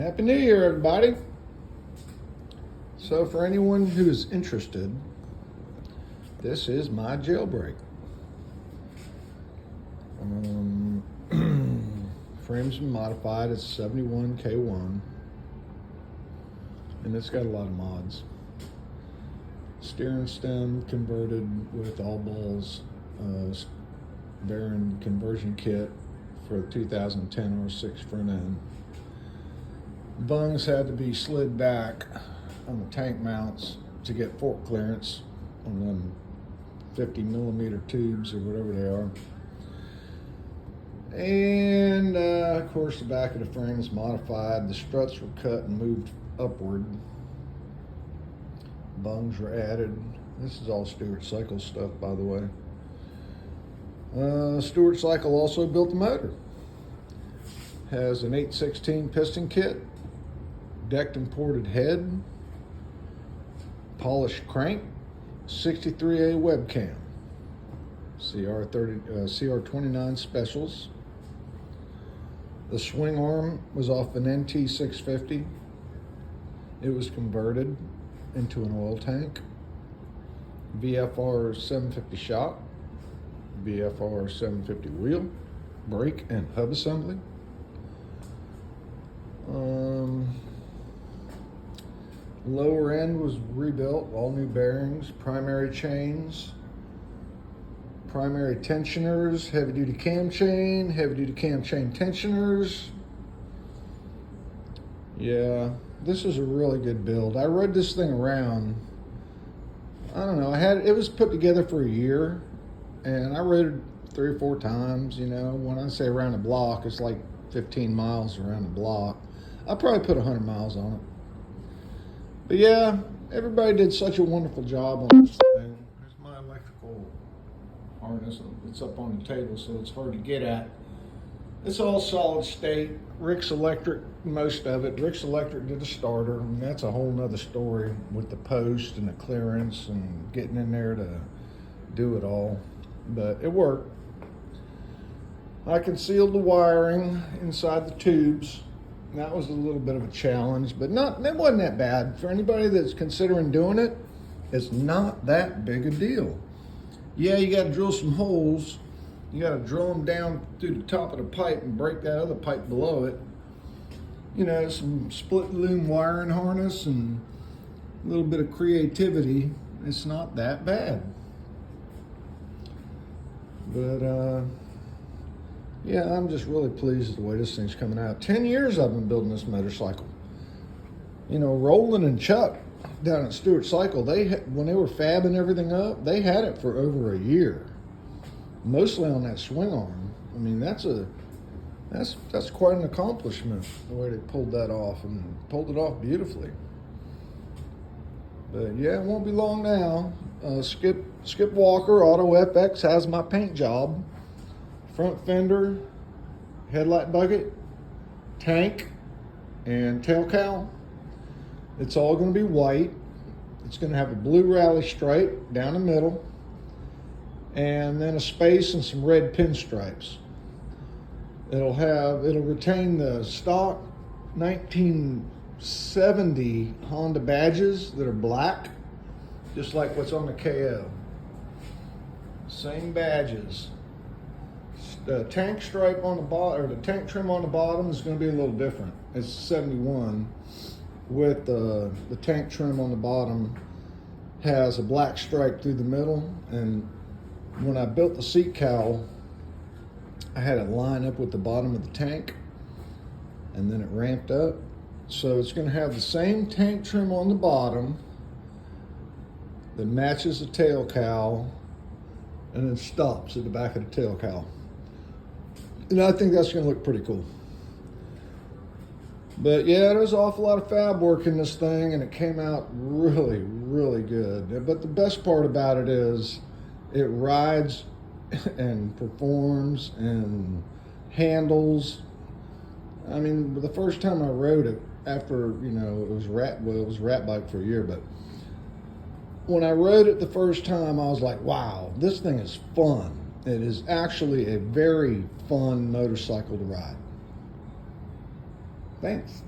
Happy New Year, everybody. So for anyone who's interested, this is my Jailbreak. Frame's been modified. It's 71 K1, and it's got a lot of mods. Steering stem converted with all balls, bearing conversion kit for 2010 R6 front end. Bungs had to be slid back on the tank mounts to get fork clearance on them 50 millimeter tubes or whatever they are. And of course the back of the frame is modified. The struts were cut and moved upward. Bungs were added. This is all Stewart Cycle stuff, by the way. Stewart Cycle also built the motor. Has an 8/16 piston kit, decked and ported head, polished crank, 63A webcam, CR29 specials. The swing arm was off an NT650. It was converted into an oil tank. VFR 750 shock, VFR 750 wheel, brake and hub assembly. Lower end was rebuilt, all new bearings, primary chains, primary tensioners, heavy duty cam chain tensioners. Yeah, this is a really good build. I rode this thing around. I don't know, it was put together for a year, and I rode it 3 or 4 times. You know, when I say around the block, it's like 15 miles around the block. I probably put 100 miles on it. But yeah, everybody did such a wonderful job on this thing. There's my electrical harness. It's up on the table, so it's hard to get at. It's all solid state. Rick's Electric, most of it. Rick's Electric did the starter, and that's a whole nother story with the post and the clearance and getting in there to do it all. But it worked. I concealed the wiring inside the tubes. That was a little bit of a challenge, but it wasn't that bad. For anybody that's considering doing it, it's not that big a deal. Yeah, you got to drill some holes. You got to drill them down through the top of the pipe and break that other pipe below it. You know, some split loom wiring harness and a little bit of creativity. It's not that bad. But yeah, I'm just really pleased with the way this thing's coming out. 10 years I've been building this motorcycle. You know, Roland and Chuck down at Stewart Cycle, when they were fabbing everything up, they had it for over a year. Mostly on that swing arm. I mean, that's quite an accomplishment, the way they pulled that off, and pulled it off beautifully. But yeah, it won't be long now. Skip Walker Auto FX has my paint job. Front fender, headlight bucket, tank, and tail cowl. It's all going to be white. It's going to have a blue rally stripe down the middle, and then a space and some red pinstripes. It'll retain the stock 1970 Honda badges that are black, just like what's on the KO. Same badges. The tank stripe on the bottom, or the tank trim on the bottom, is going to be a little different. It's 71, with the tank trim on the bottom has a black stripe through the middle. And when I built the seat cowl, I had it line up with the bottom of the tank, and then it ramped up. So it's going to have the same tank trim on the bottom that matches the tail cowl, and then stops at the back of the tail cowl. And I think that's going to look pretty cool. But yeah, there's an awful lot of fab work in this thing, and it came out really, really good. But the best part about it is it rides and performs and handles. I mean, the first time I rode it, after, you know, it was rat bike for a year, but when I rode it the first time, I was like, wow, this thing is fun. It is actually a very fun motorcycle to ride. Thanks.